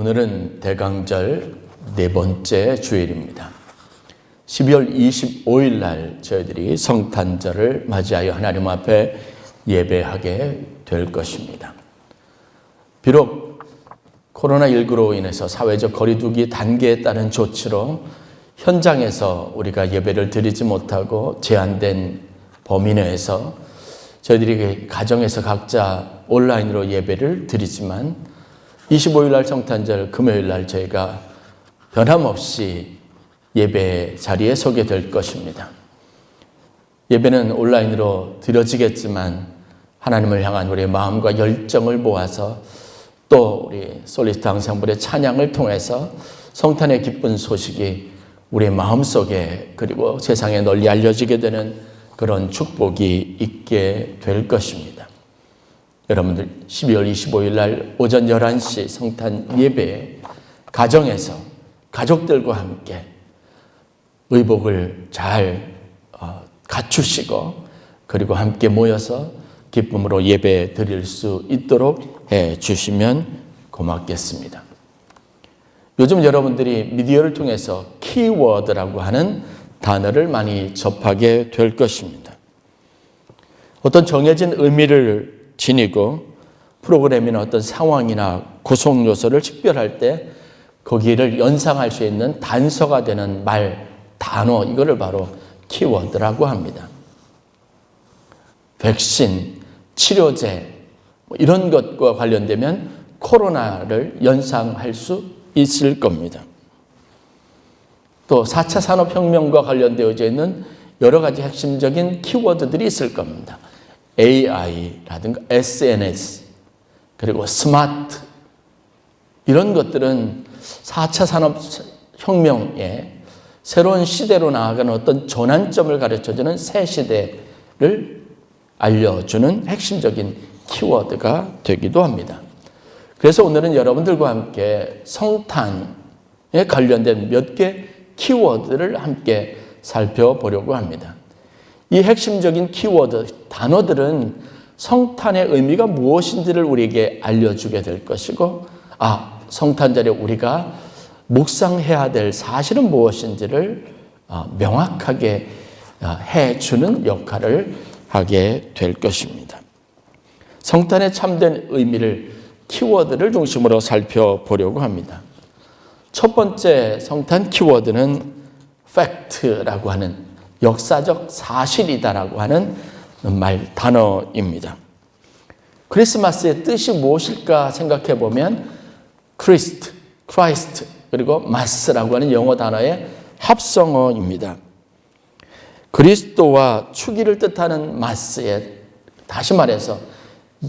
오늘은 대강절 네 번째 주일입니다. 12월 25일 날 저희들이 성탄절을 맞이하여 하나님 앞에 예배하게 될 것입니다. 비록 코로나19로 인해서 사회적 거리두기 단계에 따른 조치로 현장에서 우리가 예배를 드리지 못하고 제한된 범위 내에서 저희들이 가정에서 각자 온라인으로 예배를 드리지만 25일 날 성탄절 금요일 날 저희가 변함없이 예배 자리에 서게 될 것입니다. 예배는 온라인으로 드려지겠지만 하나님을 향한 우리의 마음과 열정을 모아서 또 우리 솔리스트 앙상블의 찬양을 통해서 성탄의 기쁜 소식이 우리의 마음속에 그리고 세상에 널리 알려지게 되는 그런 축복이 있게 될 것입니다. 여러분들 12월 25일 날 오전 11시 성탄 예배에 가정에서 가족들과 함께 의복을 잘 갖추시고 그리고 함께 모여서 기쁨으로 예배 드릴 수 있도록 해 주시면 고맙겠습니다. 요즘 여러분들이 미디어를 통해서 키워드라고 하는 단어를 많이 접하게 될 것입니다. 어떤 정해진 의미를 지니고 프로그램이나 어떤 상황이나 구성 요소를 식별할 때 거기를 연상할 수 있는 단서가 되는 말, 단어, 이거를 바로 키워드라고 합니다. 백신, 치료제 이런 것과 관련되면 코로나를 연상할 수 있을 겁니다. 또 4차 산업혁명과 관련되어져 있는 여러 가지 핵심적인 키워드들이 있을 겁니다. AI라든가 SNS 그리고 스마트 이런 것들은 4차 산업혁명의 새로운 시대로 나아가는 어떤 전환점을 가르쳐주는 새 시대를 알려주는 핵심적인 키워드가 되기도 합니다. 그래서 오늘은 여러분들과 함께 성탄에 관련된 몇 개 키워드를 함께 살펴보려고 합니다. 이 핵심적인 키워드, 단어들은 성탄의 의미가 무엇인지를 우리에게 알려주게 될 것이고 성탄절에 우리가 묵상해야 될 사실은 무엇인지를 명확하게 해주는 역할을 하게 될 것입니다. 성탄의 참된 의미를 키워드를 중심으로 살펴보려고 합니다. 첫 번째 성탄 키워드는 팩트라고 하는 역사적 사실이다라고 하는 단어입니다. 크리스마스의 뜻이 무엇일까 생각해 보면 크리스트, 그리고 마스라고 하는 영어 단어의 합성어입니다. 그리스도와 축일을 뜻하는 마스에 다시 말해서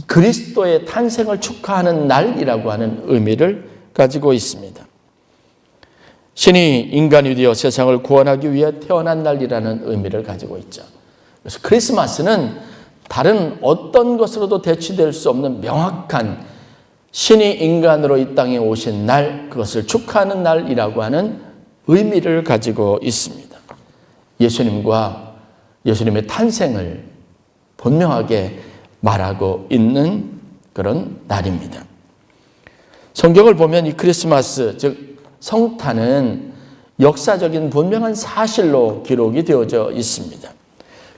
그리스도의 탄생을 축하하는 날이라고 하는 의미를 가지고 있습니다. 신이 인간이 되어 세상을 구원하기 위해 태어난 날이라는 의미를 가지고 있죠. 그래서 크리스마스는 다른 어떤 것으로도 대치될 수 없는 명확한 신이 인간으로 이 땅에 오신 날, 그것을 축하하는 날이라고 하는 의미를 가지고 있습니다. 예수님과 예수님의 탄생을 분명하게 말하고 있는 그런 날입니다. 성경을 보면 이 크리스마스, 즉 성탄은 역사적인 분명한 사실로 기록이 되어져 있습니다.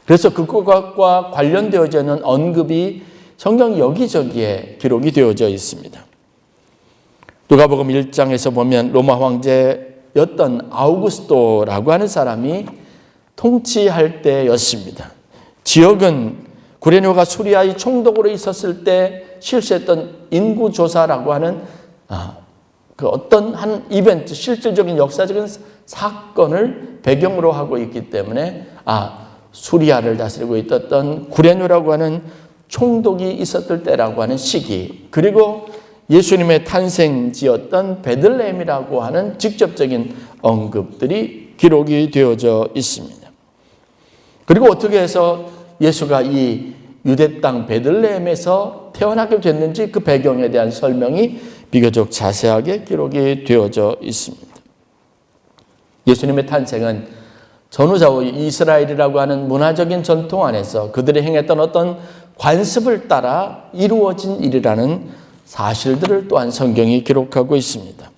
그래서 그것과 관련되어져 있는 언급이 성경 여기저기에 기록이 되어져 있습니다. 누가복음 1장에서 보면 로마 황제였던 아우구스토라고 하는 사람이 통치할 때였습니다. 지역은 구레뇨가 수리아의 총독으로 있었을 때 실시했던 인구조사라고 하는 어떤 한 이벤트, 실질적인 역사적인 사건을 배경으로 하고 있기 때문에 수리아를 다스리고 있었던 구레뇨라고 하는 총독이 있었을 때라고 하는 시기, 그리고 예수님의 탄생지였던 베들레헴이라고 하는 직접적인 언급들이 기록이 되어져 있습니다. 그리고 어떻게 해서 예수가 이 유대 땅 베들레헴에서 태어나게 됐는지 그 배경에 대한 설명이 비교적 자세하게 기록이 되어져 있습니다. 예수님의 탄생은 전후좌우 이스라엘이라고 하는 문화적인 전통 안에서 그들이 행했던 어떤 관습을 따라 이루어진 일이라는 사실들을 또한 성경이 기록하고 있습니다.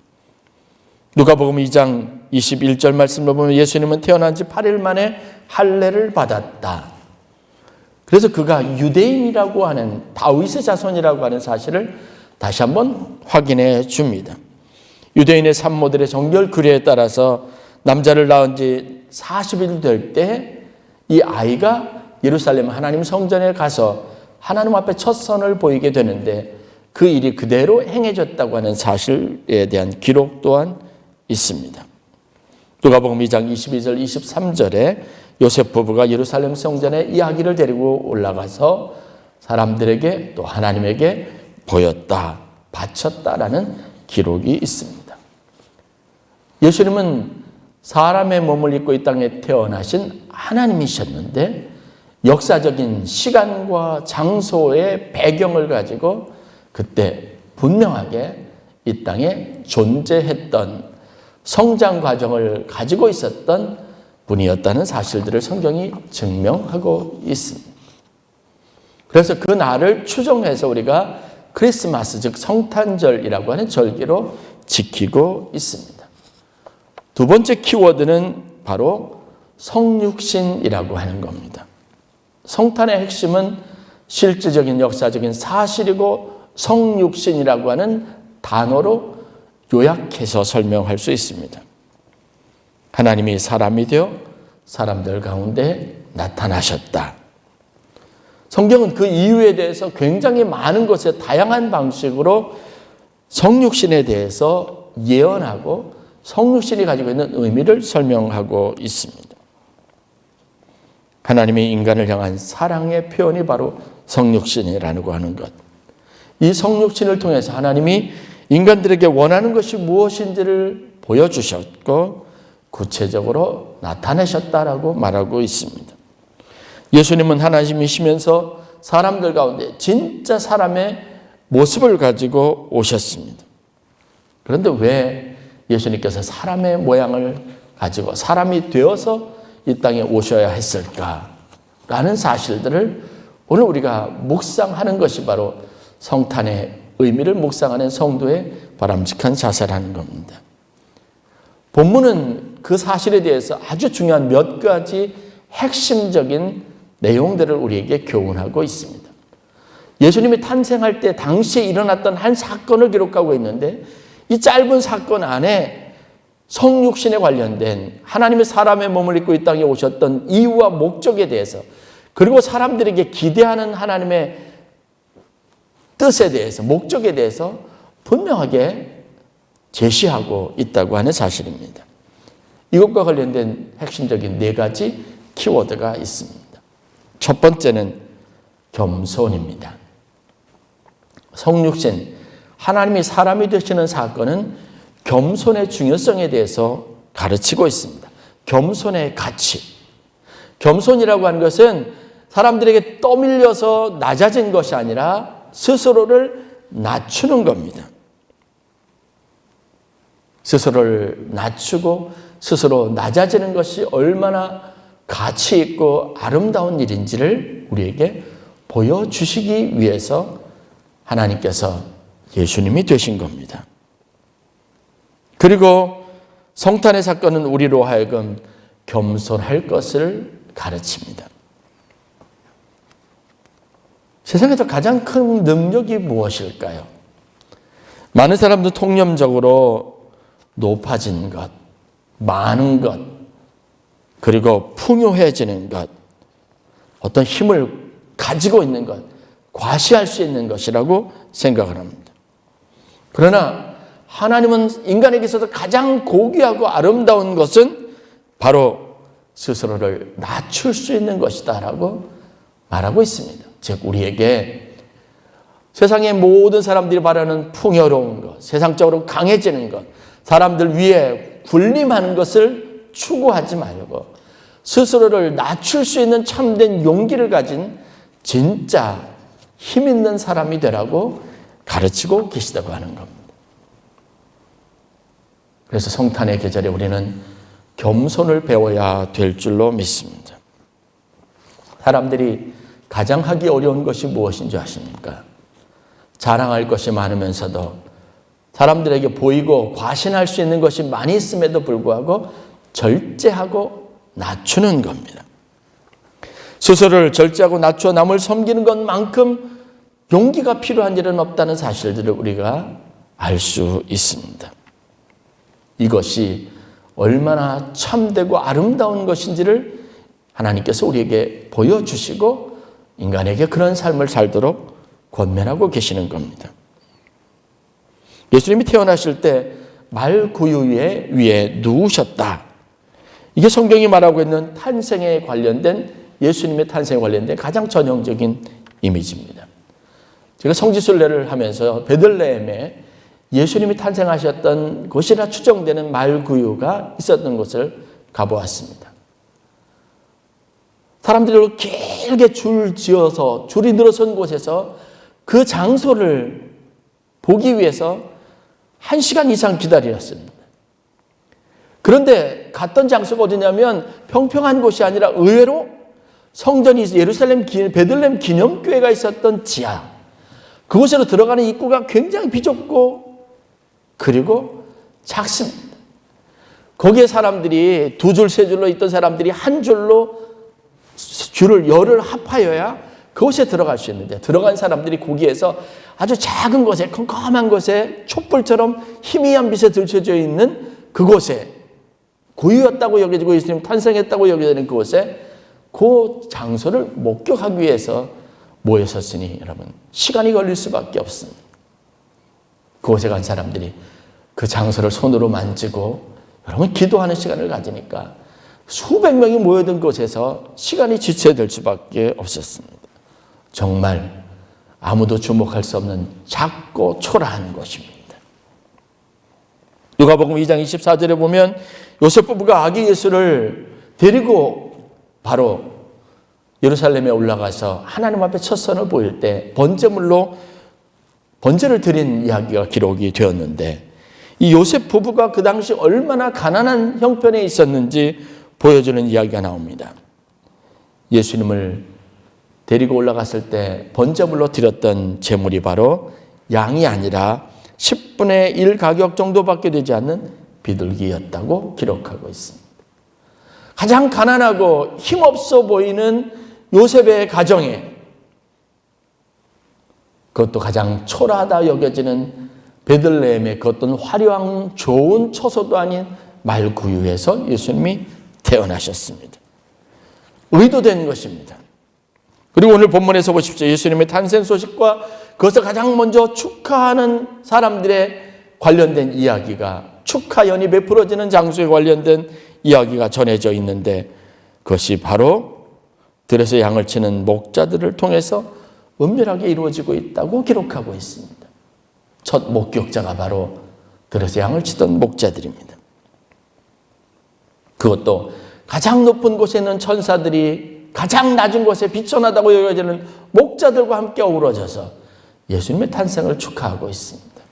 누가복음 2장 21절 말씀을 보면 예수님은 태어난 지 8일 만에 할례를 받았다. 그래서 그가 유대인이라고 하는 다윗의 자손이라고 하는 사실을 다시 한번 확인해 줍니다. 유대인의 산모들의 정결 규례에 따라서 남자를 낳은 지 40일 될 때 이 아이가 예루살렘 하나님 성전에 가서 하나님 앞에 첫 선을 보이게 되는데 그 일이 그대로 행해졌다고 하는 사실에 대한 기록 또한 있습니다. 누가복음 2장 22절 23절에 요셉 부부가 예루살렘 성전에 이 아기를 데리고 올라가서 사람들에게 또 하나님에게 보였다, 바쳤다라는 기록이 있습니다. 예수님은 사람의 몸을 입고 이 땅에 태어나신 하나님이셨는데 역사적인 시간과 장소의 배경을 가지고 그때 분명하게 이 땅에 존재했던 성장 과정을 가지고 있었던 분이었다는 사실들을 성경이 증명하고 있습니다. 그래서 그 날을 추정해서 우리가 크리스마스, 즉 성탄절이라고 하는 절기로 지키고 있습니다. 두 번째 키워드는 바로 성육신이라고 하는 겁니다. 성탄의 핵심은 실질적인 역사적인 사실이고 성육신이라고 하는 단어로 요약해서 설명할 수 있습니다. 하나님이 사람이 되어 사람들 가운데 나타나셨다. 성경은 그 이유에 대해서 굉장히 많은 것에 다양한 방식으로 성육신에 대해서 예언하고 성육신이 가지고 있는 의미를 설명하고 있습니다. 하나님이 인간을 향한 사랑의 표현이 바로 성육신이라고 하는 것. 이 성육신을 통해서 하나님이 인간들에게 원하는 것이 무엇인지를 보여주셨고 구체적으로 나타내셨다라고 말하고 있습니다. 예수님은 하나님이시면서 사람들 가운데 진짜 사람의 모습을 가지고 오셨습니다. 그런데 왜 예수님께서 사람의 모양을 가지고 사람이 되어서 이 땅에 오셔야 했을까라는 사실들을 오늘 우리가 묵상하는 것이 바로 성탄의 의미를 묵상하는 성도의 바람직한 자세라는 겁니다. 본문은 그 사실에 대해서 아주 중요한 몇 가지 핵심적인 내용들을 우리에게 교훈하고 있습니다. 예수님이 탄생할 때 당시에 일어났던 한 사건을 기록하고 있는데 이 짧은 사건 안에 성육신에 관련된 하나님의 사람의 몸을 입고 이 땅에 오셨던 이유와 목적에 대해서 그리고 사람들에게 기대하는 하나님의 뜻에 대해서 목적에 대해서 분명하게 제시하고 있다고 하는 사실입니다. 이것과 관련된 핵심적인 네 가지 키워드가 있습니다. 첫 번째는 겸손입니다. 성육신, 하나님이 사람이 되시는 사건은 겸손의 중요성에 대해서 가르치고 있습니다. 겸손의 가치. 겸손이라고 하는 것은 사람들에게 떠밀려서 낮아진 것이 아니라 스스로를 낮추는 겁니다. 스스로를 낮추고 스스로 낮아지는 것이 얼마나 가치 있고 아름다운 일인지를 우리에게 보여주시기 위해서 하나님께서 예수님이 되신 겁니다. 그리고 성탄의 사건은 우리로 하여금 겸손할 것을 가르칩니다. 세상에서 가장 큰 능력이 무엇일까요? 많은 사람들 통념적으로 높아진 것, 많은 것, 그리고 풍요해지는 것, 어떤 힘을 가지고 있는 것, 과시할 수 있는 것이라고 생각을 합니다. 그러나 하나님은 인간에게 있어서 가장 고귀하고 아름다운 것은 바로 스스로를 낮출 수 있는 것이다라고 말하고 있습니다. 즉 우리에게 세상의 모든 사람들이 바라는 풍요로운 것, 세상적으로 강해지는 것, 사람들 위에 군림하는 것을 추구하지 말고 스스로를 낮출 수 있는 참된 용기를 가진 진짜 힘 있는 사람이 되라고 가르치고 계시다고 하는 겁니다. 그래서 성탄의 계절에 우리는 겸손을 배워야 될 줄로 믿습니다. 사람들이 가장 하기 어려운 것이 무엇인지 아십니까? 자랑할 것이 많으면서도 사람들에게 보이고 과신할 수 있는 것이 많이 있음에도 불구하고 절제하고 낮추는 겁니다. 스스로를 절제하고 낮추어 남을 섬기는 것만큼 용기가 필요한 일은 없다는 사실들을 우리가 알 수 있습니다. 이것이 얼마나 참되고 아름다운 것인지를 하나님께서 우리에게 보여주시고 인간에게 그런 삶을 살도록 권면하고 계시는 겁니다. 예수님이 태어나실 때 말구유 위에 누우셨다. 이게 성경이 말하고 있는 탄생에 관련된, 예수님의 탄생에 관련된 가장 전형적인 이미지입니다. 제가 성지순례를 하면서 베들레헴에 예수님이 탄생하셨던 곳이라 추정되는 말구유가 있었던 곳을 가보았습니다. 사람들이 길게 줄 지어서 줄이 늘어선 곳에서 그 장소를 보기 위해서 1시간 이상 기다렸습니다. 그런데 갔던 장소가 어디냐면 평평한 곳이 아니라 의외로 성전이 예루살렘 베들레헴 기념교회가 있었던 지하, 그곳으로 들어가는 입구가 굉장히 비좁고 그리고 작습니다. 거기에 사람들이 두 줄, 세 줄로 있던 사람들이 한 줄로 열을 합하여야 그곳에 들어갈 수 있는데, 들어간 사람들이 거기에서 아주 작은 곳에, 컴컴한 곳에 촛불처럼 희미한 빛에 들춰져 있는 그곳에, 구유였다고 여겨지고 예수님 탄생했다고 여겨지는 그곳에, 그 장소를 목격하기 위해서 모였었으니 여러분, 시간이 걸릴 수밖에 없습니다. 그곳에 간 사람들이 그 장소를 손으로 만지고 여러분 기도하는 시간을 가지니까 수백 명이 모여든 곳에서 시간이 지체될 수밖에 없었습니다. 정말 아무도 주목할 수 없는 작고 초라한 곳입니다. 누가복음 2장 24절에 보면 요셉 부부가 아기 예수를 데리고 바로 예루살렘에 올라가서 하나님 앞에 첫 선을 보일 때 번제물로 번제를 드린 이야기가 기록이 되었는데, 이 요셉 부부가 그 당시 얼마나 가난한 형편에 있었는지 보여주는 이야기가 나옵니다. 예수님을 데리고 올라갔을 때 번제물로 드렸던 제물이 바로 양이 아니라 10분의 1 가격 정도밖에 되지 않는 비둘기였다고 기록하고 있습니다. 가장 가난하고 힘없어 보이는 요셉의 가정에, 그것도 가장 초라하다 여겨지는 베들레헴의 그 어떤 화려한 좋은 처소도 아닌 말구유에서 예수님이 태어나셨습니다. 의도된 것입니다. 그리고 오늘 본문에서 보십시오. 예수님의 탄생 소식과 그것을 가장 먼저 축하하는 사람들의 관련된 이야기가, 축하연이 베풀어지는 장소에 관련된 이야기가 전해져 있는데, 그것이 바로 들에서 양을 치는 목자들을 통해서 은밀하게 이루어지고 있다고 기록하고 있습니다. 첫 목격자가 바로 들에서 양을 치던 목자들입니다. 그것도 가장 높은 곳에 있는 천사들이 가장 낮은 곳에 비천하다고 여겨지는 목자들과 함께 어우러져서 예수님의 탄생을 축하하고 있습니다.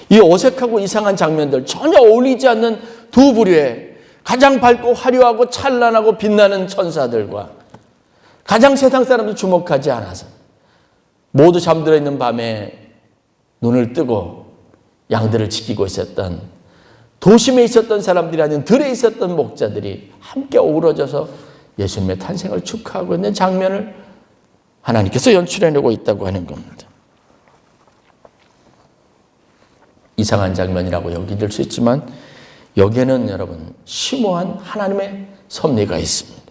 이 어색하고 이상한 장면들, 전혀 어울리지 않는 두 부류의 가장 밝고 화려하고 찬란하고 빛나는 천사들과 가장 세상 사람들이 주목하지 않아서 모두 잠들어 있는 밤에 눈을 뜨고 양들을 지키고 있었던, 도심에 있었던 사람들이 아닌 들에 있었던 목자들이 함께 어우러져서 예수님의 탄생을 축하하고 있는 장면을 하나님께서 연출해내고 있다고 하는 겁니다. 이상한 장면이라고 여겨질 수 있지만 여기에는 여러분 심오한 하나님의 섭리가 있습니다.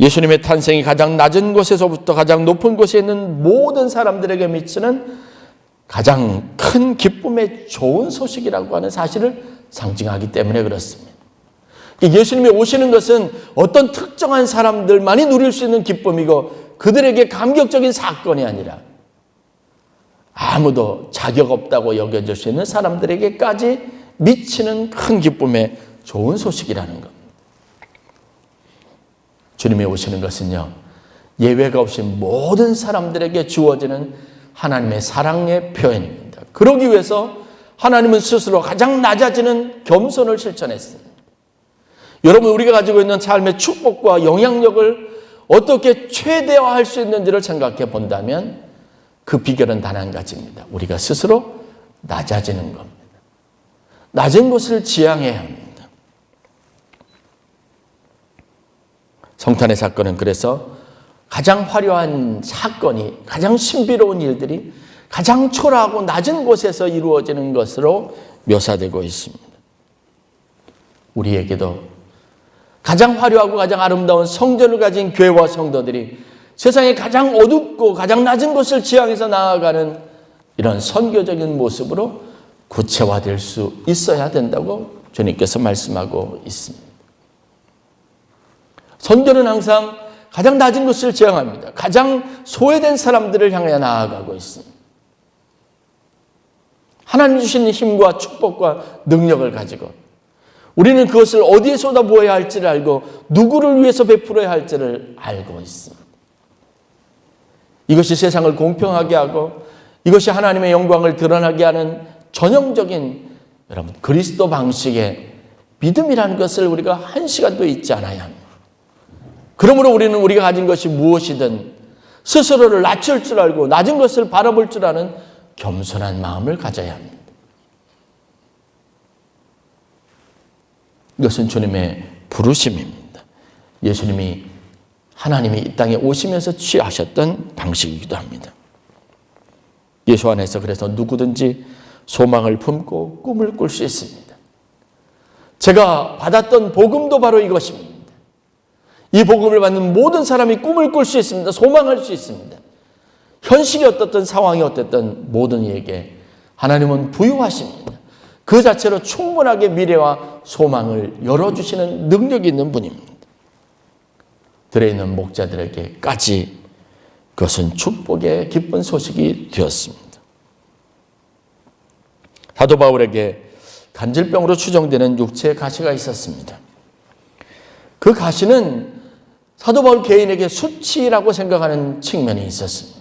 예수님의 탄생이 가장 낮은 곳에서부터 가장 높은 곳에 있는 모든 사람들에게 미치는 가장 큰 기쁨의 좋은 소식이라고 하는 사실을 상징하기 때문에 그렇습니다. 예수님이 오시는 것은 어떤 특정한 사람들만이 누릴 수 있는 기쁨이고 그들에게 감격적인 사건이 아니라 아무도 자격 없다고 여겨질 수 있는 사람들에게까지 미치는 큰 기쁨의 좋은 소식이라는 겁니다. 주님이 오시는 것은요, 예외가 없이 모든 사람들에게 주어지는 하나님의 사랑의 표현입니다. 그러기 위해서 하나님은 스스로 가장 낮아지는 겸손을 실천했습니다. 여러분, 우리가 가지고 있는 삶의 축복과 영향력을 어떻게 최대화할 수 있는지를 생각해 본다면 그 비결은 단 한 가지입니다. 우리가 스스로 낮아지는 겁니다. 낮은 곳을 지향해야 합니다. 성탄의 사건은 그래서 가장 화려한 사건이, 가장 신비로운 일들이 가장 초라하고 낮은 곳에서 이루어지는 것으로 묘사되고 있습니다. 우리에게도 가장 화려하고 가장 아름다운 성전을 가진 교회와 성도들이 세상에 가장 어둡고 가장 낮은 곳을 지향해서 나아가는 이런 선교적인 모습으로 구체화될 수 있어야 된다고 주님께서 말씀하고 있습니다. 선교는 항상 가장 낮은 곳을 지향합니다. 가장 소외된 사람들을 향해 나아가고 있습니다. 하나님 주신 힘과 축복과 능력을 가지고 우리는 그것을 어디에 쏟아부어야 할지를 알고 누구를 위해서 베풀어야 할지를 알고 있습니다. 이것이 세상을 공평하게 하고 이것이 하나님의 영광을 드러나게 하는 전형적인 여러분 그리스도 방식의 믿음이라는 것을 우리가 한 시간도 잊지 않아야 합니다. 그러므로 우리는 우리가 가진 것이 무엇이든 스스로를 낮출 줄 알고 낮은 것을 바라볼 줄 아는 겸손한 마음을 가져야 합니다. 이것은 주님의 부르심입니다. 예수님이 하나님이 이 땅에 오시면서 취하셨던 방식이기도 합니다. 예수 안에서 그래서 누구든지 소망을 품고 꿈을 꿀 수 있습니다. 제가 받았던 복음도 바로 이것입니다. 이 복음을 받는 모든 사람이 꿈을 꿀 수 있습니다. 소망할 수 있습니다. 현실이 어떻든 상황이 어떻든 모든 이에게 하나님은 부유하십니다. 그 자체로 충분하게 미래와 소망을 열어주시는 능력이 있는 분입니다. 들어있는 목자들에게까지 그것은 축복의 기쁜 소식이 되었습니다. 사도 바울에게 간질병으로 추정되는 육체의 가시가 있었습니다. 그 가시는 사도 바울 개인에게 수치라고 생각하는 측면이 있었습니다.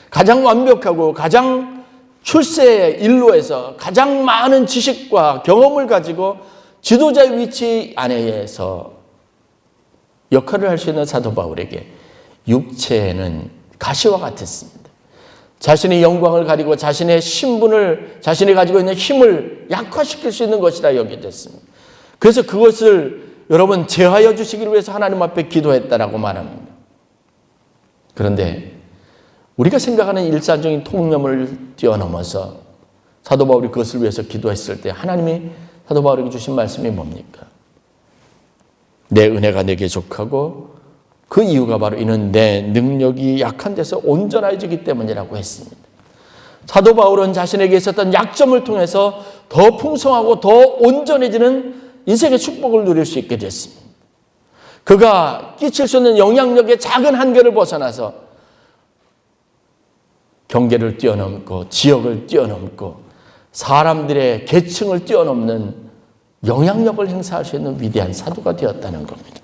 가장 완벽하고 가장 출세의 일로에서 가장 많은 지식과 경험을 가지고 지도자의 위치 안에서 역할을 할 수 있는 사도 바울에게 육체는 가시와 같았습니다. 자신의 영광을 가리고 자신의 신분을, 자신이 가지고 있는 힘을 약화시킬 수 있는 것이라 여겨졌습니다. 그래서 그것을 여러분 제하여 주시기를 위해서 하나님 앞에 기도했다라고 말합니다. 그런데 우리가 생각하는 일상적인 통념을 뛰어넘어서 사도 바울이 그것을 위해서 기도했을 때 하나님이 사도 바울에게 주신 말씀이 뭡니까? 내 은혜가 내게 족하고 그 이유가 바로 이는 내 능력이 약한 데서 온전해지기 때문이라고 했습니다. 사도 바울은 자신에게 있었던 약점을 통해서 더 풍성하고 더 온전해지는 인생의 축복을 누릴 수 있게 됐습니다. 그가 끼칠 수 있는 영향력의 작은 한계를 벗어나서 경계를 뛰어넘고 지역을 뛰어넘고 사람들의 계층을 뛰어넘는 영향력을 행사할 수 있는 위대한 사도가 되었다는 겁니다.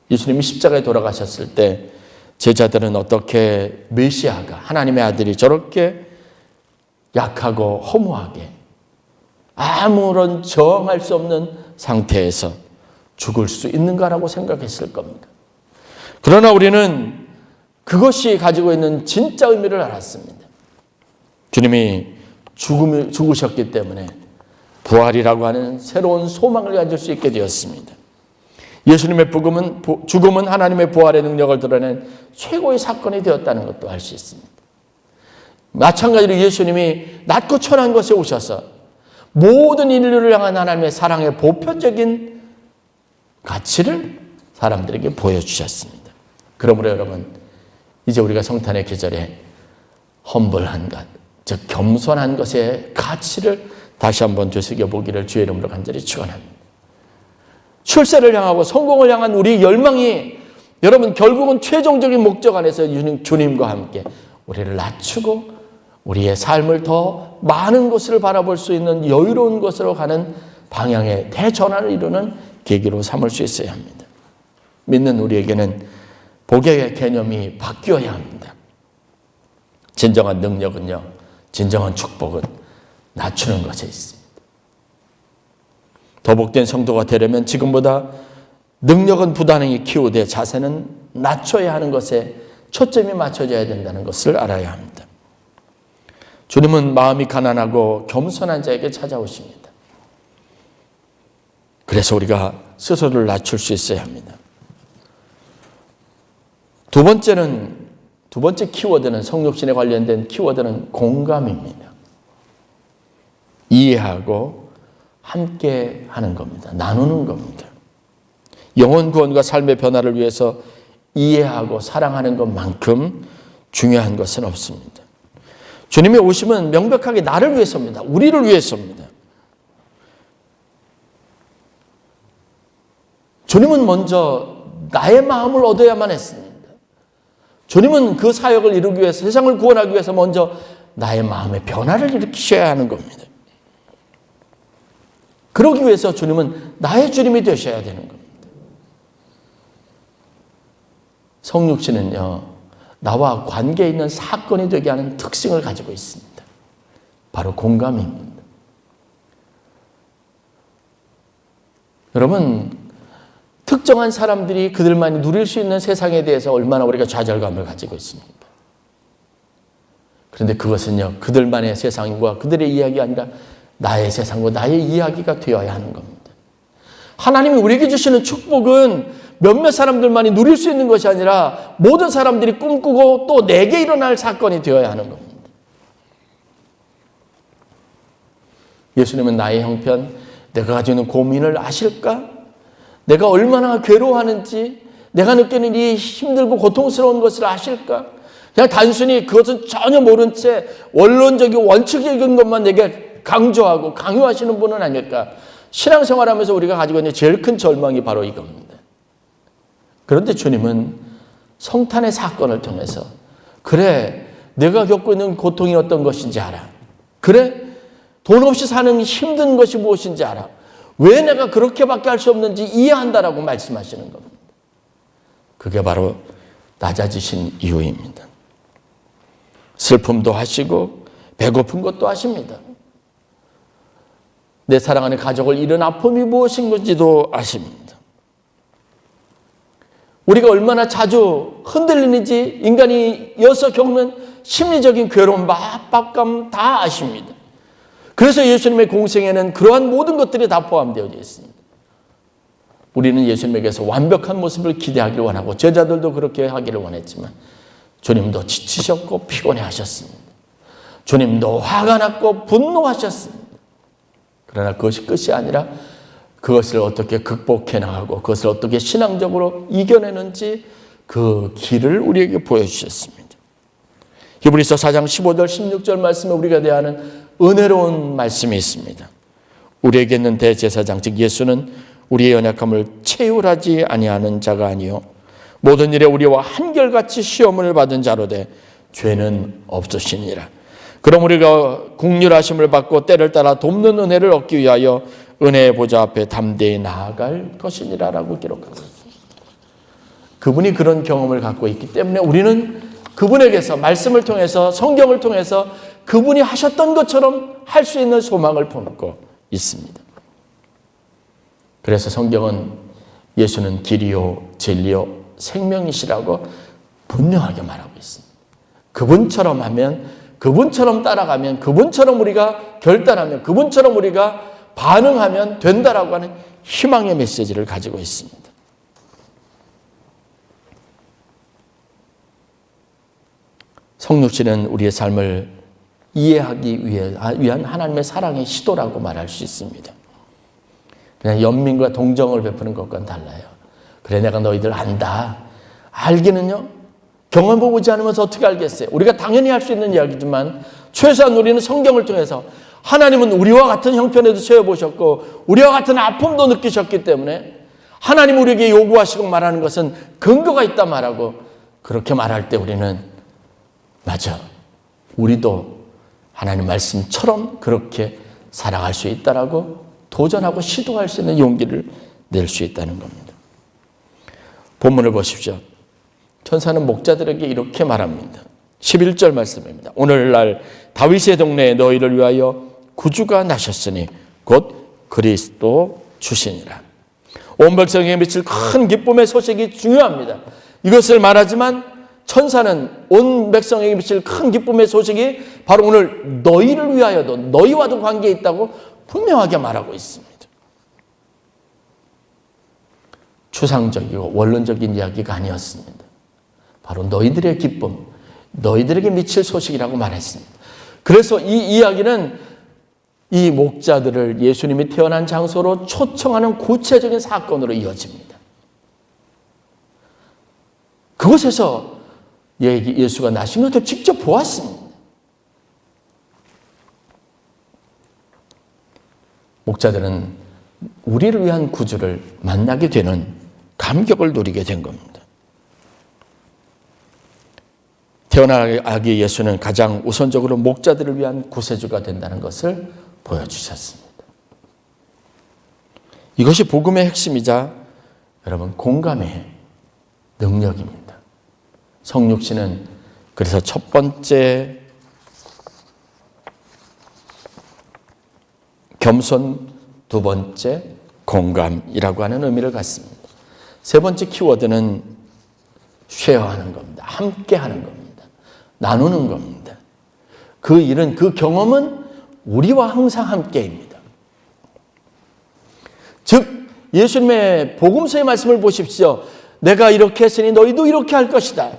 예수님이 십자가에 돌아가셨을 때 제자들은 어떻게 메시아가 하나님의 아들이 저렇게 약하고 허무하게 아무런 저항할 수 없는 상태에서 죽을 수 있는가라고 생각했을 겁니다. 그러나 우리는 그것이 가지고 있는 진짜 의미를 알았습니다. 주님이 죽으셨기 때문에 부활이라고 하는 새로운 소망을 가질 수 있게 되었습니다. 예수님의 죽음은 하나님의 부활의 능력을 드러낸 최고의 사건이 되었다는 것도 알 수 있습니다. 마찬가지로 예수님이 낮고 천한 것에 오셔서 모든 인류를 향한 하나님의 사랑의 보편적인 가치를 사람들에게 보여주셨습니다. 그러므로 여러분, 이제 우리가 성탄의 계절에 험블한 것, 즉 겸손한 것의 가치를 다시 한번 되새겨보기를 주의 이름으로 간절히 축원합니다. 출세를 향하고 성공을 향한 우리 열망이 여러분 결국은 최종적인 목적 안에서 주님과 함께 우리를 낮추고 우리의 삶을 더 많은 것을 바라볼 수 있는 여유로운 것으로 가는 방향의 대전환을 이루는 계기로 삼을 수 있어야 합니다. 믿는 우리에게는 복의 개념이 바뀌어야 합니다. 진정한 능력은요, 진정한 축복은 낮추는 것에 있습니다. 더 복된 성도가 되려면 지금보다 능력은 부단히 키우되 자세는 낮춰야 하는 것에 초점이 맞춰져야 된다는 것을 알아야 합니다. 주님은 마음이 가난하고 겸손한 자에게 찾아오십니다. 그래서 우리가 스스로를 낮출 수 있어야 합니다. 두 번째 키워드는, 성육신에 관련된 키워드는 공감입니다. 이해하고 함께 하는 겁니다. 나누는 겁니다. 영혼 구원과 삶의 변화를 위해서 이해하고 사랑하는 것만큼 중요한 것은 없습니다. 주님의 오심은 명백하게 나를 위해서입니다. 우리를 위해서입니다. 주님은 먼저 나의 마음을 얻어야만 했습니다. 주님은 그 사역을 이루기 위해서, 세상을 구원하기 위해서 먼저 나의 마음의 변화를 일으키셔야 하는 겁니다. 그러기 위해서 주님은 나의 주님이 되셔야 되는 겁니다. 성육신은요, 나와 관계 있는 사건이 되게 하는 특징을 가지고 있습니다. 바로 공감입니다. 여러분, 특정한 사람들이 그들만이 누릴 수 있는 세상에 대해서 얼마나 우리가 좌절감을 가지고 있습니까? 그런데 그것은요, 그들만의 세상과 그들의 이야기가 아니라 나의 세상과 나의 이야기가 되어야 하는 겁니다. 하나님이 우리에게 주시는 축복은 몇몇 사람들만이 누릴 수 있는 것이 아니라 모든 사람들이 꿈꾸고 또 내게 일어날 사건이 되어야 하는 겁니다. 예수님은 나의 형편, 내가 가지고 있는 고민을 아실까? 내가 얼마나 괴로워하는지, 내가 느끼는 이 힘들고 고통스러운 것을 아실까? 그냥 단순히 그것은 전혀 모른 채 원론적이고 원칙적인 것만 내게 강조하고 강요하시는 분은 아닐까? 신앙생활하면서 우리가 가지고 있는 제일 큰 절망이 바로 이겁니다. 그런데 주님은 성탄의 사건을 통해서, 그래, 내가 겪고 있는 고통이 어떤 것인지 알아. 그래, 돈 없이 사는 힘든 것이 무엇인지 알아. 왜 내가 그렇게밖에 할 수 없는지 이해한다라고 말씀하시는 겁니다. 그게 바로 낮아지신 이유입니다. 슬픔도 하시고 배고픈 것도 하십니다. 내 사랑하는 가족을 잃은 아픔이 무엇인 건지도 아십니다. 우리가 얼마나 자주 흔들리는지 인간이어서 겪는 심리적인 괴로움, 압박감 다 아십니다. 그래서 예수님의 공생에는 그러한 모든 것들이 다 포함되어 있습니다. 우리는 예수님에게서 완벽한 모습을 기대하기를 원하고 제자들도 그렇게 하기를 원했지만 주님도 지치셨고 피곤해 하셨습니다. 주님도 화가 났고 분노하셨습니다. 그러나 그것이 끝이 아니라 그것을 어떻게 극복해 나가고 그것을 어떻게 신앙적으로 이겨내는지 그 길을 우리에게 보여주셨습니다. 히브리서 4장 15절 16절 말씀에 우리가 대하는 은혜로운 말씀이 있습니다. 우리에게 있는 대제사장 즉 예수는 우리의 연약함을 체휼하지 아니하는 자가 아니요 모든 일에 우리와 한결같이 시험을 받은 자로되 죄는 없으시니라. 그럼 우리가 긍휼하심을 받고 때를 따라 돕는 은혜를 얻기 위하여 은혜의 보좌 앞에 담대히 나아갈 것이니라라고 기록하고 있습니다. 그분이 그런 경험을 갖고 있기 때문에 우리는 그분에게서 말씀을 통해서 성경을 통해서 그분이 하셨던 것처럼 할 수 있는 소망을 품고 있습니다. 그래서 성경은 예수는 길이요 진리요 생명이시라고 분명하게 말하고 있습니다. 그분처럼 하면, 그분처럼 따라가면, 그분처럼 우리가 결단하면, 그분처럼 우리가 반응하면 된다라고 하는 희망의 메시지를 가지고 있습니다. 성육신은 우리의 삶을 이해하기 위한 하나님의 사랑의 시도라고 말할 수 있습니다. 그냥 연민과 동정을 베푸는 것과는 달라요. 그래, 내가 너희들 안다. 알기는요, 경험해보지 않으면서 어떻게 알겠어요? 우리가 당연히 할 수 있는 이야기지만 최소한 우리는 성경을 통해서 하나님은 우리와 같은 형편에도 처해보셨고 우리와 같은 아픔도 느끼셨기 때문에 하나님 우리에게 요구하시고 말하는 것은 근거가 있다 말하고, 그렇게 말할 때 우리는 맞아, 우리도 하나님 말씀처럼 그렇게 살아갈 수 있다라고 도전하고 시도할 수 있는 용기를 낼 수 있다는 겁니다. 본문을 보십시오. 천사는 목자들에게 이렇게 말합니다. 11절 말씀입니다. 오늘날 다윗의 동네에 너희를 위하여 구주가 나셨으니 곧 그리스도 주시니라. 온 백성에게 미칠 큰 기쁨의 소식이 중요합니다. 이것을 말하지만 천사는 온 백성에게 미칠 큰 기쁨의 소식이 바로 오늘 너희를 위하여도 너희와도 관계에 있다고 분명하게 말하고 있습니다. 추상적이고 원론적인 이야기가 아니었습니다. 바로 너희들의 기쁨, 너희들에게 미칠 소식이라고 말했습니다. 그래서 이 이야기는 이 목자들을 예수님이 태어난 장소로 초청하는 구체적인 사건으로 이어집니다. 그곳에서 예수가 나신 것을 직접 보았습니다. 목자들은 우리를 위한 구주를 만나게 되는 감격을 누리게 된 겁니다. 태어난 아기 예수는 가장 우선적으로 목자들을 위한 구세주가 된다는 것을 보여주셨습니다. 이것이 복음의 핵심이자 여러분 공감의 능력입니다. 성육신은 그래서 첫 번째 겸손, 두 번째 공감이라고 하는 의미를 갖습니다. 세 번째 키워드는 쉐어하는 겁니다. 함께 하는 겁니다. 나누는 겁니다. 그 일은, 그 경험은 우리와 항상 함께입니다. 즉 예수님의 복음서의 말씀을 보십시오. 내가 이렇게 했으니 너희도 이렇게 할 것이다.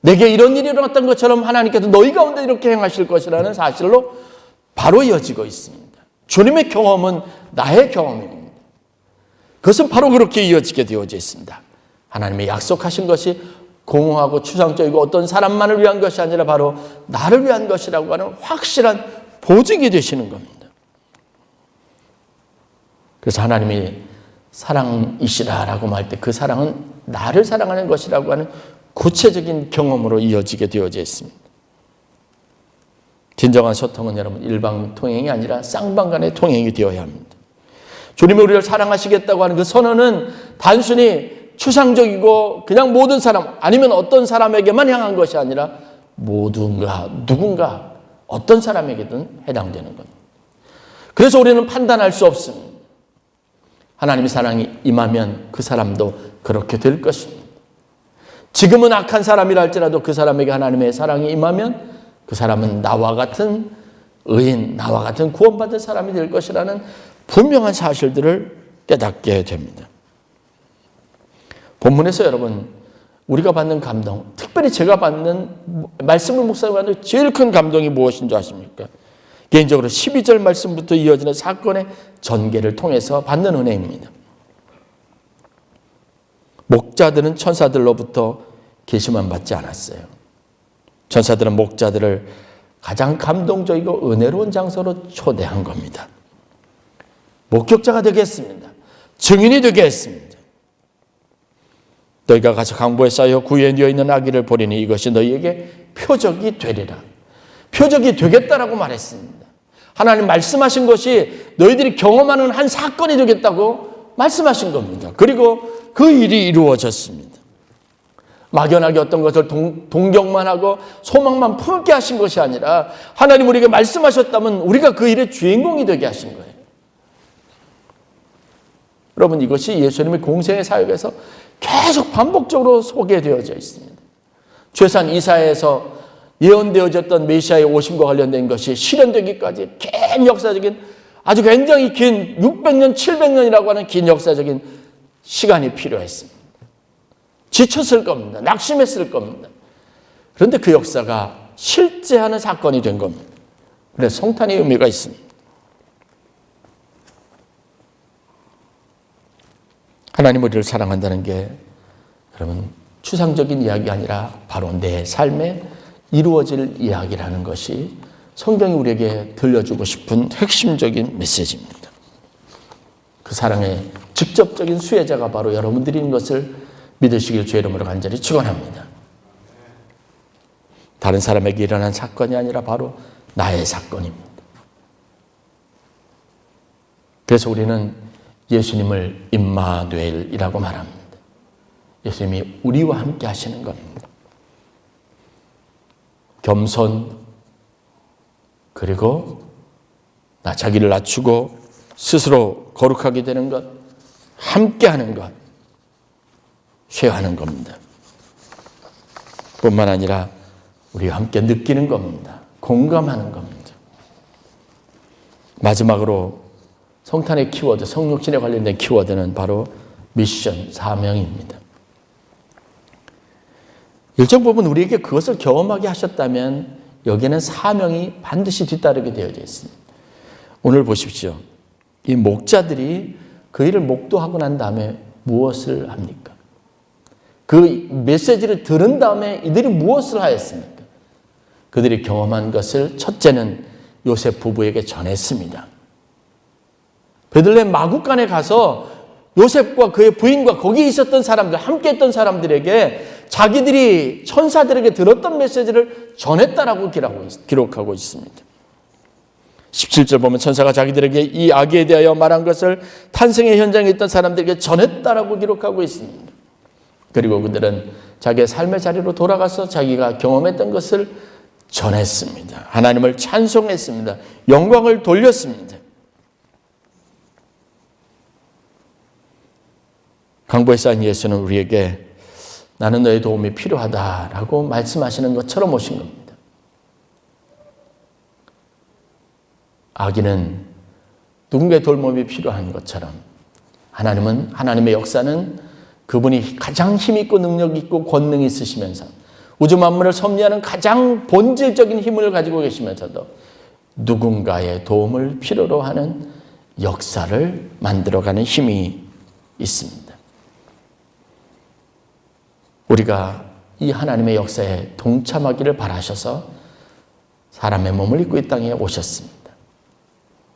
내게 이런 일이 일어났던 것처럼 하나님께서 너희 가운데 이렇게 행하실 것이라는 사실로 바로 이어지고 있습니다. 주님의 경험은 나의 경험입니다. 그것은 바로 그렇게 이어지게 되어져 있습니다. 하나님의 약속하신 것이 공허하고 추상적이고 어떤 사람만을 위한 것이 아니라 바로 나를 위한 것이라고 하는 확실한 보증이 되시는 겁니다. 그래서 하나님이 사랑이시라라고 말 때 그 사랑은 나를 사랑하는 것이라고 하는 구체적인 경험으로 이어지게 되어져 있습니다. 진정한 소통은 여러분 일방 통행이 아니라 쌍방 간의 통행이 되어야 합니다. 주님이 우리를 사랑하시겠다고 하는 그 선언은 단순히 추상적이고 그냥 모든 사람 아니면 어떤 사람에게만 향한 것이 아니라 모두가 누군가 어떤 사람에게든 해당되는 겁니다. 그래서 우리는 판단할 수 없습니다. 하나님의 사랑이 임하면 그 사람도 그렇게 될 것입니다. 지금은 악한 사람이라 할지라도 그 사람에게 하나님의 사랑이 임하면 그 사람은 나와 같은 의인, 나와 같은 구원받은 사람이 될 것이라는 분명한 사실들을 깨닫게 됩니다. 본문에서 여러분 우리가 받는 감동, 특별히 제가 받는 말씀을 묵상하는 받는 제일 큰 감동이 무엇인 줄 아십니까? 개인적으로 12절 말씀부터 이어지는 사건의 전개를 통해서 받는 은혜입니다. 목자들은 천사들로부터 계시만 받지 않았어요. 천사들은 목자들을 가장 감동적이고 은혜로운 장소로 초대한 겁니다. 목격자가 되겠습니다. 증인이 되게 했습니다. 너희가 가서 강보에 쌓여 구유에 뉘어있는 아기를 보리니 이것이 너희에게 표적이 되리라. 표적이 되겠다라고 말했습니다. 하나님 말씀하신 것이 너희들이 경험하는 한 사건이 되겠다고 말씀하신 겁니다. 그리고 그 일이 이루어졌습니다. 막연하게 어떤 것을 동경만 하고 소망만 품게 하신 것이 아니라 하나님 우리에게 말씀하셨다면 우리가 그 일의 주인공이 되게 하신 거예요. 여러분 이것이 예수님의 공생의 사역에서 계속 반복적으로 소개되어져 있습니다. 최소한 이사야에서 예언되어졌던 메시아의 오심과 관련된 것이 실현되기까지 긴 역사적인 아주 굉장히 긴 600년, 700년이라고 하는 긴 역사적인 시간이 필요했습니다. 지쳤을 겁니다. 낙심했을 겁니다. 그런데 그 역사가 실제하는 사건이 된 겁니다. 그래서 성탄의 의미가 있습니다. 하나님 우리를 사랑한다는 게 여러분 추상적인 이야기가 아니라 바로 내 삶에 이루어질 이야기라는 것이 성경이 우리에게 들려주고 싶은 핵심적인 메시지입니다. 그 사랑의 직접적인 수혜자가 바로 여러분들인 것을 믿으시길 주의 이름으로 간절히 축원합니다. 다른 사람에게 일어난 사건이 아니라 바로 나의 사건입니다. 그래서 우리는 예수님을 임마누엘이라고 말합니다. 예수님이 우리와 함께 하시는 겁니다. 겸손, 그리고 자기를 낮추고 스스로 거룩하게 되는 것, 함께 하는 것, 쉐어하는 겁니다. 뿐만 아니라 우리가 함께 느끼는 겁니다. 공감하는 겁니다. 마지막으로 성탄의 키워드, 성육신에 관련된 키워드는 바로 미션, 사명입니다. 일정 부분 우리에게 그것을 경험하게 하셨다면 여기에는 사명이 반드시 뒤따르게 되어져 있습니다. 오늘 보십시오. 이 목자들이 그 일을 목도하고 난 다음에 무엇을 합니까? 그 메시지를 들은 다음에 이들이 무엇을 하였습니까? 그들이 경험한 것을 첫째는 요셉 부부에게 전했습니다. 베들레헴 마구간에 가서 요셉과 그의 부인과 거기에 있었던 사람들, 함께 했던 사람들에게 자기들이 천사들에게 들었던 메시지를 전했다라고 기록하고 있습니다. 17절 보면 천사가 자기들에게 이 아기에 대하여 말한 것을 탄생의 현장에 있던 사람들에게 전했다라고 기록하고 있습니다. 그리고 그들은 자기의 삶의 자리로 돌아가서 자기가 경험했던 것을 전했습니다. 하나님을 찬송했습니다. 영광을 돌렸습니다. 강보에 쌓인 예수는 우리에게 나는 너의 도움이 필요하다라고 말씀하시는 것처럼 오신 겁니다. 아기는 누군가의 돌봄이 필요한 것처럼 하나님의 역사는 그분이 가장 힘있고 능력있고 권능이 있으시면서 우주 만물을 섭리하는 가장 본질적인 힘을 가지고 계시면서도 누군가의 도움을 필요로 하는 역사를 만들어가는 힘이 있습니다. 우리가 이 하나님의 역사에 동참하기를 바라셔서 사람의 몸을 입고 이 땅에 오셨습니다.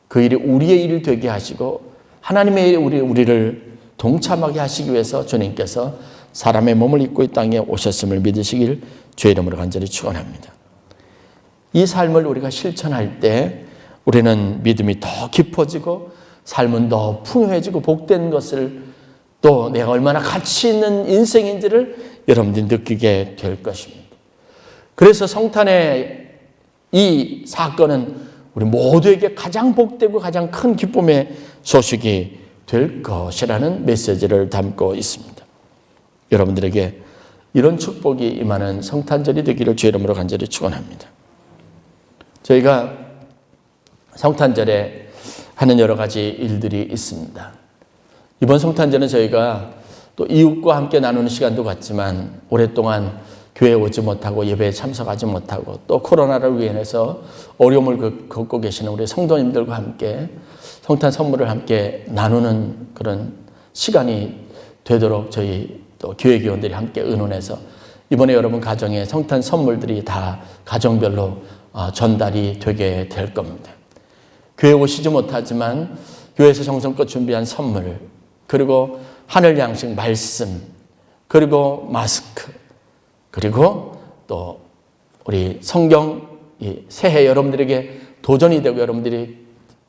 그 일이 우리의 일이 되게 하시고 하나님의 일에 우리를 동참하게 하시기 위해서 주님께서 사람의 몸을 입고 이 땅에 오셨음을 믿으시길 주의 이름으로 간절히 축원합니다. 이 삶을 우리가 실천할 때 우리는 믿음이 더 깊어지고 삶은 더 풍요해지고 복된 것을 또 내가 얼마나 가치 있는 인생인지를 여러분들이 느끼게 될 것입니다. 그래서 성탄의 이 사건은 우리 모두에게 가장 복되고 가장 큰 기쁨의 소식이 될 것이라는 메시지를 담고 있습니다. 여러분들에게 이런 축복이 임하는 성탄절이 되기를 주의 이름으로 간절히 축원합니다. 저희가 성탄절에 하는 여러 가지 일들이 있습니다. 이번 성탄절은 저희가 또 이웃과 함께 나누는 시간도 갖지만 오랫동안 교회에 오지 못하고 예배에 참석하지 못하고 또 코로나를 위해서 어려움을 겪고 계시는 우리 성도님들과 함께 성탄 선물을 함께 나누는 그런 시간이 되도록 저희 또 교회 교원들이 함께 의논해서 이번에 여러분 가정에 성탄 선물들이 다 가정별로 전달이 되게 될 겁니다. 교회에 오시지 못하지만 교회에서 정성껏 준비한 선물, 그리고 하늘 양식 말씀, 그리고 마스크, 그리고 또 우리 성경 새해 여러분들에게 도전이 되고 여러분들이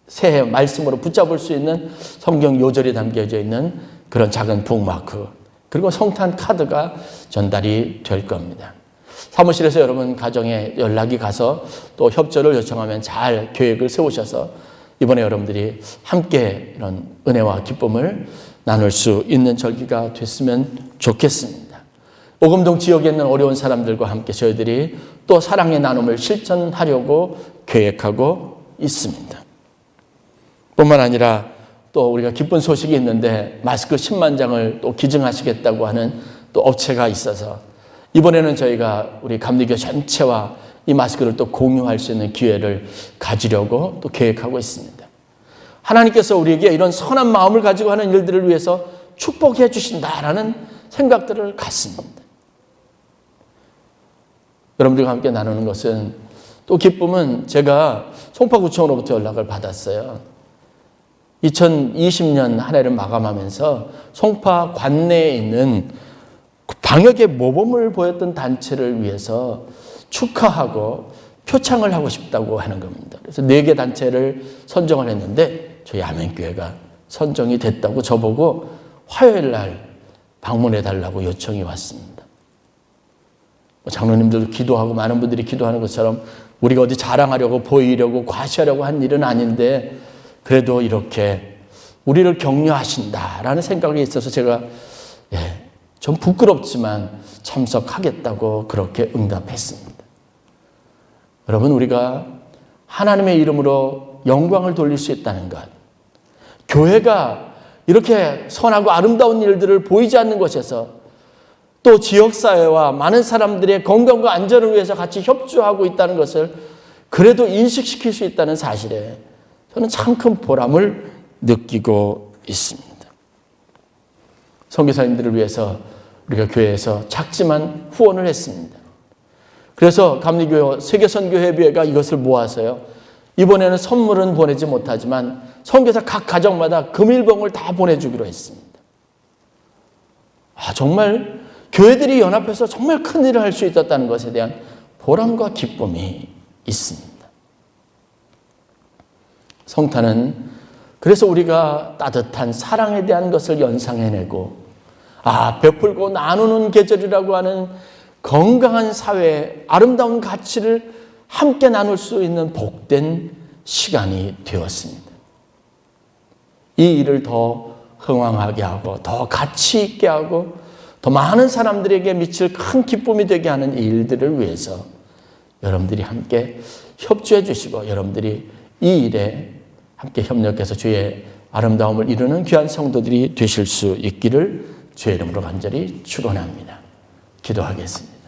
새해 말씀으로 붙잡을 수 있는 성경 요절이 담겨져 있는 그런 작은 북마크, 그리고 성탄 카드가 전달이 될 겁니다. 사무실에서 여러분 가정에 연락이 가서 또 협조를 요청하면 잘 계획을 세우셔서 이번에 여러분들이 함께 이런 은혜와 기쁨을 나눌 수 있는 절기가 됐으면 좋겠습니다. 오금동 지역에 있는 어려운 사람들과 함께 저희들이 또 사랑의 나눔을 실천하려고 계획하고 있습니다. 뿐만 아니라 또 우리가 기쁜 소식이 있는데 마스크 10만 장을 또 기증하시겠다고 하는 또 업체가 있어서 이번에는 저희가 우리 감리교 전체와 이 마스크를 또 공유할 수 있는 기회를 가지려고 또 계획하고 있습니다. 하나님께서 우리에게 이런 선한 마음을 가지고 하는 일들을 위해서 축복해 주신다라는 생각들을 갖습니다. 여러분들과 함께 나누는 것은 또 기쁨은 제가 송파구청으로부터 연락을 받았어요. 2020년 한 해를 마감하면서 송파 관내에 있는 방역의 모범을 보였던 단체를 위해서 축하하고 표창을 하고 싶다고 하는 겁니다. 그래서 4개 단체를 선정을 했는데 저희 아멘교회가 선정이 됐다고 저보고 화요일 날 방문해 달라고 요청이 왔습니다. 장로님들도 기도하고 많은 분들이 기도하는 것처럼 우리가 어디 자랑하려고 보이려고 과시하려고 한 일은 아닌데 그래도 이렇게 우리를 격려하신다라는 생각이 있어서 제가 좀 부끄럽지만 참석하겠다고 그렇게 응답했습니다. 여러분, 우리가 하나님의 이름으로 영광을 돌릴 수 있다는 것, 교회가 이렇게 선하고 아름다운 일들을 보이지 않는 곳에서 또 지역사회와 많은 사람들의 건강과 안전을 위해서 같이 협조하고 있다는 것을 그래도 인식시킬 수 있다는 사실에 저는 참 큰 보람을 느끼고 있습니다. 선교사님들을 위해서 우리가 교회에서 작지만 후원을 했습니다. 그래서 감리교회 세계선교회비회가 이것을 모아서요, 이번에는 선물은 보내지 못하지만 선교사 각 가정마다 금일봉을 다 보내주기로 했습니다. 정말 교회들이 연합해서 정말 큰 일을 할 수 있었다는 것에 대한 보람과 기쁨이 있습니다. 성탄은 그래서 우리가 따뜻한 사랑에 대한 것을 연상해내고, 베풀고 나누는 계절이라고 하는 건강한 사회, 아름다운 가치를 함께 나눌 수 있는 복된 시간이 되었습니다. 이 일을 더 흥왕하게 하고, 더 가치 있게 하고, 더 많은 사람들에게 미칠 큰 기쁨이 되게 하는 이 일들을 위해서 여러분들이 함께 협조해 주시고, 여러분들이 이 일에 함께 협력해서 주의 아름다움을 이루는 귀한 성도들이 되실 수 있기를 주의 이름으로 간절히 축원합니다. 기도하겠습니다.